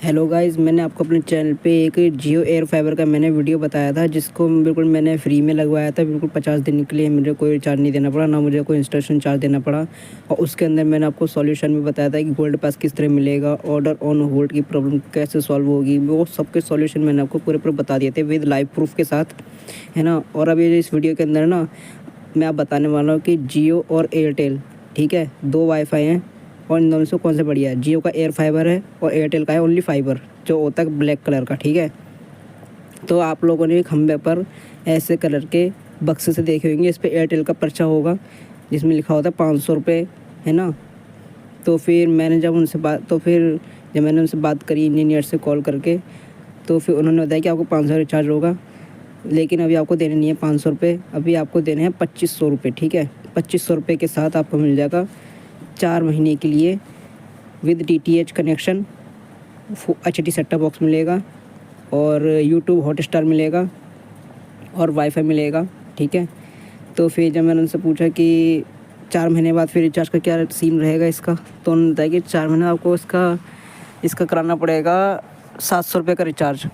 Hello guys, मैंने आपको अपने चैनल पे एक जियो एयर फाइबर का मैंने वीडियो बताया था, जिसको बिल्कुल मैंने फ्री में लगवाया था। बिल्कुल 50 दिन के लिए मुझे कोई रिचार्ज नहीं देना पड़ा, ना मुझे कोई इंस्टॉलेशन चार्ज देना पड़ा। और उसके अंदर मैंने आपको सॉल्यूशन भी बताया था कि गोल्ड पास किस तरह मिलेगा, ऑर्डर ऑन होल्ड की प्रॉब्लम कैसे सॉल्व होगी, वो सबके सॉल्यूशन मैंने आपको पूरे पूरे बता दिए थे विद लाइव प्रूफ के साथ, है ना। और अभी इस वीडियो के अंदर ना मैं आप बताने वाला हूँ कि जियो और एयरटेल, ठीक है, दो वाईफाई हैं और इन दोनों से कौन सा बढ़िया है। जियो का एयर फाइबर है और एयरटेल का है ओनली फाइबर, जो होता है ब्लैक कलर का, ठीक है। तो आप लोगों ने खंबे पर ऐसे कलर के बक्से से देखे होंगे, इस पर एयरटेल का पर्चा होगा जिसमें लिखा होता है 500 रुपये, है ना। तो फिर मैंने जब मैंने उनसे बात करी इंजीनियर से कॉल करके, तो फिर उन्होंने बताया कि आपको 500 रिचार्ज होगा, लेकिन अभी आपको देने नहीं है 500 रुपये, अभी आपको देने हैं 2500 रुपये, ठीक है। 2500 रुपये के साथ आपको मिल जाएगा 4 महीने के लिए with DTH connection, HD setup box मिलेगा और यूट्यूब हॉटस्टार मिलेगा और वाईफाई मिलेगा, ठीक है। तो फिर जब मैंने उनसे पूछा कि 4 महीने बाद फिर रिचार्ज का क्या सीन रहेगा इसका, तो उन्होंने बताया कि 4 महीने आपको इसका कराना पड़ेगा 700 रुपये का रिचार्ज।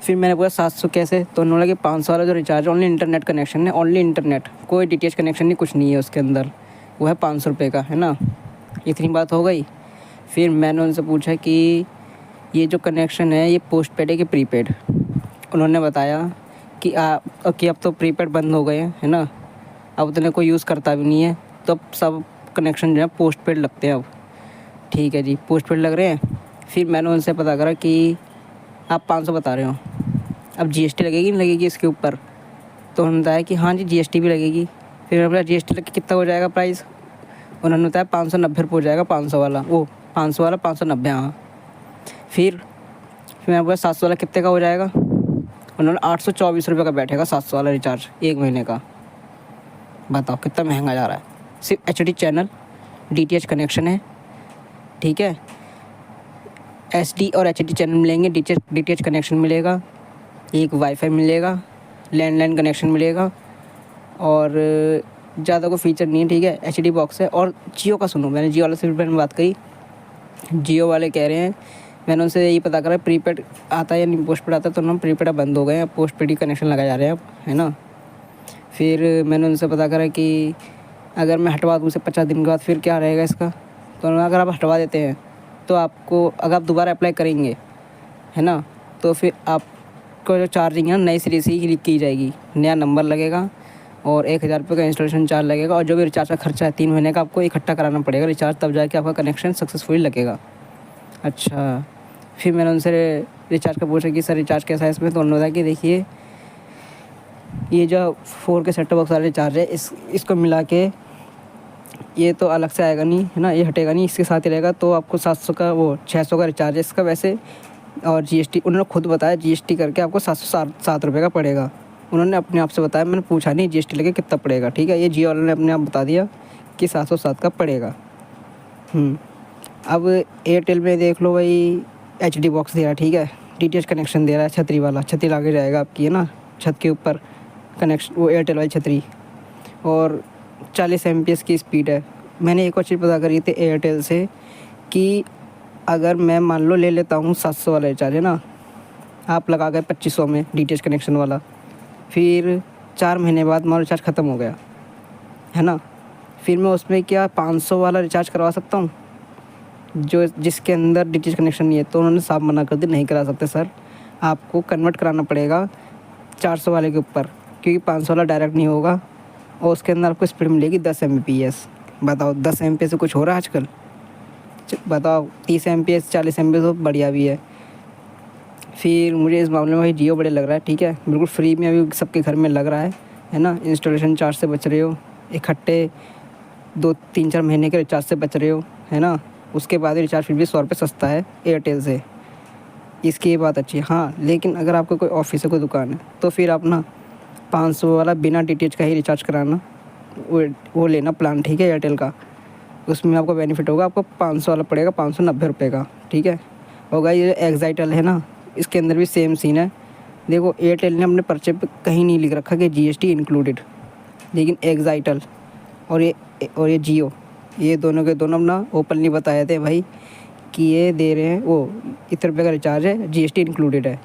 फिर मैंने बोला 700 कैसे, तो उन्होंने बोला कि 500 वाला जो रिचार्ज ओनली इंटरनेट कनेक्शन है, ओनली इंटरनेट, कोई DTH कनेक्शन नहीं, कुछ नहीं है उसके अंदर, वो है 500 रुपये का, है ना। इतनी बात हो गई। फिर मैंने उनसे पूछा कि ये जो कनेक्शन है ये पोस्ट पेड है कि प्रीपेड। उन्होंने बताया कि अब तो प्रीपेड बंद हो गए हैं, है ना, अब उतने कोई यूज़ करता भी नहीं है, तो अब सब कनेक्शन जो है पोस्ट पेड लगते हैं अब। ठीक है जी, पोस्ट पेड लग रहे हैं। फिर मैंने उनसे पता करा कि आप 500 बता रहे हो, अब GST लगेगी नहीं लगेगी इसके ऊपर, तो उन्होंने बताया कि हाँ जी GST भी लगेगी। फिर मैंने बोला GST लग के कितना हो जाएगा प्राइस, उन्होंने बताया 590 रुपये हो जाएगा, 500 वाला, वो 500 वाला 590, हाँ। फिर मैंने बोला 700 वाला कितने का हो जाएगा, उन्होंने 824 रुपये का बैठेगा 700 वाला रिचार्ज 1 महीने का। बताओ कितना महंगा जा रहा है। सिर्फ HD चैनल, DTH कनेक्शन है, ठीक है, SD और HD चैनल मिलेंगे, DTH कनेक्शन मिलेगा, एक वाईफाई मिलेगा, लैंडलाइन कनेक्शन मिलेगा और ज़्यादा कोई फीचर नहीं है, ठीक है। HD बॉक्स है। और जियो का सुनो, मैंने जियो वाले से मैंने बात करी, जियो वाले कह रहे हैं, मैंने उनसे यही पता करा प्रीपेड आता है या नहीं पोस्ट पेड आता है, तो उन्होंने प्रीपेड बंद हो गए हैं, पोस्ट पेड ही कनेक्शन लगाए जा रहे हैं अब, है ना। फिर मैंने उनसे पता करा कि अगर मैं हटवा दूँ उसे 50 दिन के बाद फिर क्या रहेगा इसका, तो अगर आप हटवा देते हैं तो आपको, अगर आप दोबारा अप्लाई करेंगे, है ना, तो फिर आपको जो चार्जिंग है ना नई सिरे से ही की जाएगी, नया नंबर लगेगा और 1000 रुपये का इंस्टॉलेशन चार्ज लगेगा, और जो भी रिचार्ज का खर्चा है 3 महीने का आपको इकट्ठा कराना पड़ेगा रिचार्ज, तब जाके आपका कनेक्शन सक्सेसफुली लगेगा। अच्छा, फिर मैंने उनसे रिचार्ज का पूछा कि सर रिचार्ज कैसा है इसमें, तो उन्होंने बताया कि देखिए ये जो 4K सेटअप बॉक्स वाला रिचार्ज है, इसको मिला के ये तो अलग से आएगा नहीं, है ना, ये हटेगा नहीं, इसके साथ ही रहेगा, तो आपको 700 का, वो 600 का रिचार्ज है इसका वैसे, और GST उन्होंने खुद बताया GST करके आपको 707 रुपये का पड़ेगा। उन्होंने अपने आप से बताया, मैंने पूछा नहीं GST लगे कितना पड़ेगा, ठीक है। ये जियो वाले ने अपने आप बता दिया कि 707 का पड़ेगा। अब एयरटेल में देख लो भाई, HD बॉक्स दे रहा है, ठीक है, DTH कनेक्शन दे रहा है, छतरी वाला, छतरी लाके जाएगा आपकी, है ना, छत के ऊपर कनेक्शन, वो एयरटेल वाली छतरी, और 40 MPS की स्पीड है। मैंने एक और चीज़ पता करी थी एयरटेल से कि अगर मैं मान लो ले लेता हूँ 700 वाला रिचार्ज, है ना, आप लगा गए 2500 में DTH कनेक्शन वाला, फिर 4 महीने बाद मेरा रिचार्ज ख़त्म हो गया, है ना, फिर मैं उसमें क्या 500 वाला रिचार्ज करवा सकता हूँ जो जिसके अंदर DTH कनेक्शन नहीं है, तो उन्होंने साफ मना कर दिया, नहीं करा सकते सर, आपको कन्वर्ट कराना पड़ेगा 400 वाले के ऊपर, क्योंकि 500 वाला डायरेक्ट नहीं होगा और उसके अंदर आपको स्पीड मिलेगी 10 MPS। बताओ 10 MPS से कुछ हो रहा है आजकल, बताओ 30 MPS 40 MPS तो बढ़िया भी है। फिर मुझे इस मामले में भाई जियो बड़े लग रहा है, ठीक है, बिल्कुल फ्री में अभी सबके घर में लग रहा है ना, इंस्टॉलेशन चार्ज से बच रहे हो, इकट्ठे 2-3-4 महीने के रिचार्ज से बच रहे हो, है ना। उसके बाद रिचार्ज फिर भी 100 रुपये सस्ता है एयरटेल से, इसकी ये बात अच्छी है। हाँ, लेकिन अगर आपको कोई ऑफिस है, कोई दुकान है, तो फिर आप ना 500 वाला बिना DTH का ही रिचार्ज कराना, वो लेना प्लान, ठीक है, एयरटेल का, उसमें आपको बेनिफिट होगा। आपको 500 वाला पड़ेगा 590 रुपये का, ठीक है। होगा ये एक्साइटल है ना, इसके अंदर भी सेम सीन है। देखो एयरटेल ने अपने पर्चे पे कहीं नहीं लिख रखा कि GST इंक्लूडेड, लेकिन एक्साइटल और ये जियो, ये दोनों के दोनों ना ओपनली बताए थे भाई कि ये दे रहे हैं, वो इतने रुपये का रिचार्ज है, जीएसटी इंक्लूडेड है।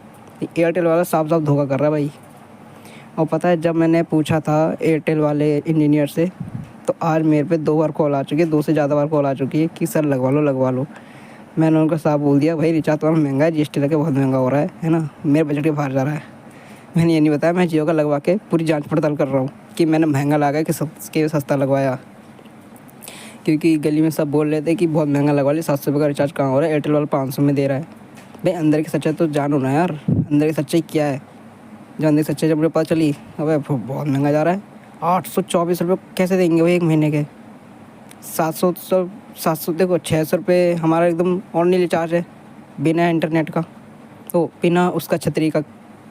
एयरटेल वाला साफ साफ धोखा कर रहा है भाई। और पता है, जब मैंने पूछा था एयरटेल वाले इंजीनियर से, तो आज मेरे पे 2 बार कॉल आ चुकी है, 2 से ज़्यादा बार कॉल आ चुकी है कि सर लगवा लो। मैंने उनको साफ बोल दिया, भाई रिचार्ज तो महंगा है, जीएसटी लगे बहुत महंगा हो रहा है ना, मेरे बजट के बाहर जा रहा है। मैंने ये नहीं बताया मैं जियो का लगवा के पूरी जांच पड़ताल कर रहा हूँ कि मैंने महंगा लगा कि सस्ता लगवाया। क्योंकि गली में सब बोल रहे थे कि बहुत महंगा लगवा लिया, 700 रुपये का रिचार्ज कहाँ हो रहा है, एयरटेल वाला 500 में दे रहा है। भाई अंदर की सच्चाई तो जानो ना यार, अंदर की सच्चाई क्या है। जो अंदर की सच्चाई जब मुझे पता चली, अबे बहुत महंगा जा रहा है। 824 रुपये कैसे देंगे भाई एक महीने के। 700 देखो, 600 रुपये हमारा एकदम ऑनलाइन रिचार्ज है बिना इंटरनेट का, तो बिना उसका छतरी का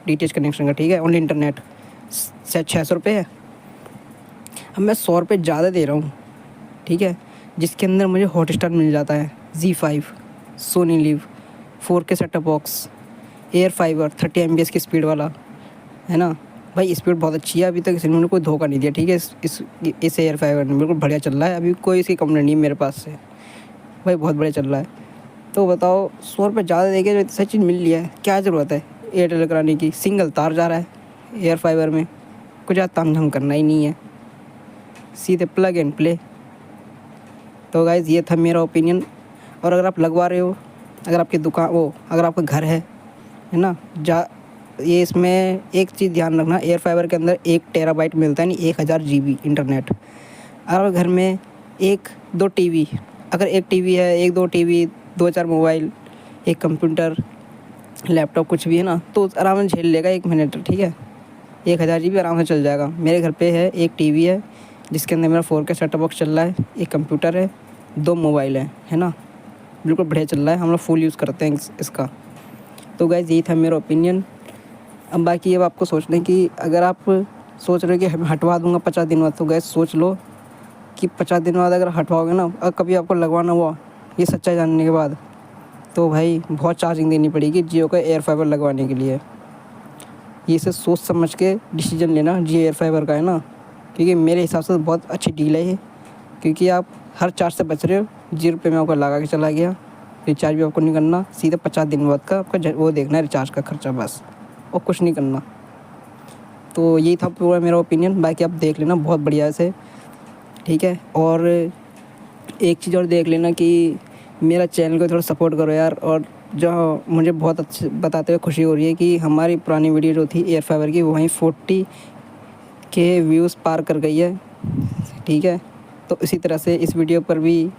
डीटीएच कनेक्शन का, ठीक है, ओनली इंटरनेट 600 रुपये है। अब मैं 100 रुपये ज़्यादा दे रहा हूँ, ठीक है, जिसके अंदर मुझे हॉटस्टार मिल जाता है, ZEE5, Sony LIV, 4K setup box, air fiber 30 MB की स्पीड वाला, है ना भाई। स्पीड बहुत अच्छी है, अभी तक इस इन्होंने कोई धोखा नहीं दिया, ठीक है। इस एयर फाइबर में बिल्कुल बढ़िया चल रहा है, अभी कोई इसकी कंप्लेंट नहीं मेरे पास से भाई, बहुत बढ़िया चल रहा है। तो बताओ 100 रुपये ज़्यादा देके जो सही चीज़ मिल लिया है, क्या ज़रूरत है एयरटेल कराने की। सिंगल तार जा रहा है एयर फाइबर में, कुछ ज़्यादा तामझाम करना ही नहीं है, सीधे प्लग एंड प्ले। तो गाइज़ ये था मेरा ओपिनियन। और अगर आप लगवा रहे हो, अगर आपकी दुकान अगर आपका घर है ना, ये इसमें एक चीज़ ध्यान रखना, एयर फाइबर के अंदर 1 टेराबाइट मिलता है, नहीं 1000 GB इंटरनेट। अगर घर में 1-2 टीवी, अगर 1 टीवी है, 1-2 टीवी, 2-4 मोबाइल, 1 कंप्यूटर, लैपटॉप कुछ भी है ना, तो आराम से झेल लेगा 1 महीने, ठीक है। 1000 GB आराम से चल जाएगा। मेरे घर पे है 1 टीवी है जिसके अंदर मेरा 4K सेटअप बॉक्स चल रहा है, 1 कंप्यूटर है, 2 मोबाइल है ना, बिल्कुल बढ़िया चल रहा है, हम लोग फुल यूज़ करते हैं इसका। तो गाइज़ यही था मेरा ओपिनियन। अब बाकी अब आपको सोचना है कि अगर आप सोच रहे हो कि मैं हटवा दूंगा 50 दिन बाद, तो गाइज़ सोच लो कि 50 दिन बाद अगर हटवाओगे ना, अगर कभी आपको लगवाना हुआ ये सच्चाई जानने के बाद, तो भाई बहुत चार्जिंग देनी पड़ेगी जियो का एयर फाइबर लगवाने के लिए। ये से सोच समझ के डिसीजन लेना जियो एयर फाइबर का, है ना, क्योंकि मेरे हिसाब से बहुत अच्छी डील है ये, क्योंकि आप हर चार्ज से बच रहे हो। 0 रुपये में आपका लगा के चला गया, रिचार्ज भी आपको नहीं करना, सीधे 50 दिन बाद का आपका वो देखना है रिचार्ज का खर्चा बस, और कुछ नहीं करना। तो यही था पूरा मेरा ओपिनियन, बाकी आप देख लेना बहुत बढ़िया से, ठीक है। और एक चीज़ और देख लेना कि मेरा चैनल को थोड़ा सपोर्ट करो यार। और जो मुझे बहुत अच्छे बताते हुए खुशी हो रही है कि हमारी पुरानी वीडियो जो थी एयर फाइबर की, वहीं 40K व्यूज़ पार कर गई है, ठीक है। तो इसी तरह से इस वीडियो पर भी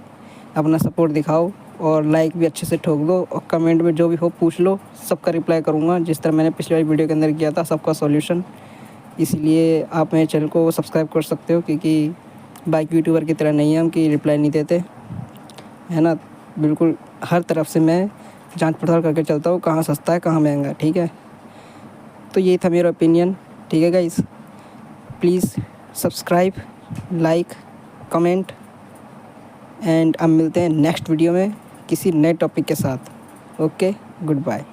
अपना सपोर्ट दिखाओ और लाइक भी अच्छे से ठोक दो, और कमेंट में जो भी हो पूछ लो, सबका रिप्लाई करूँगा, जिस तरह मैंने पिछले वाली वीडियो के अंदर किया था, सबका सॉल्यूशन। इसलिए आप मेरे चैनल को सब्सक्राइब कर सकते हो, क्योंकि बाकी यूट्यूबर की तरह नहीं है हम कि रिप्लाई नहीं देते, है ना। बिल्कुल हर तरफ से मैं जांच पड़ताल करके चलता हूँ, कहाँ सस्ता है कहाँ महंगा, ठीक है। तो ये था मेरा ओपिनियन, ठीक है guys. Please subscribe, like, comment, and अब मिलते हैं नेक्स्ट वीडियो में किसी नए टॉपिक के साथ। Okay, good bye.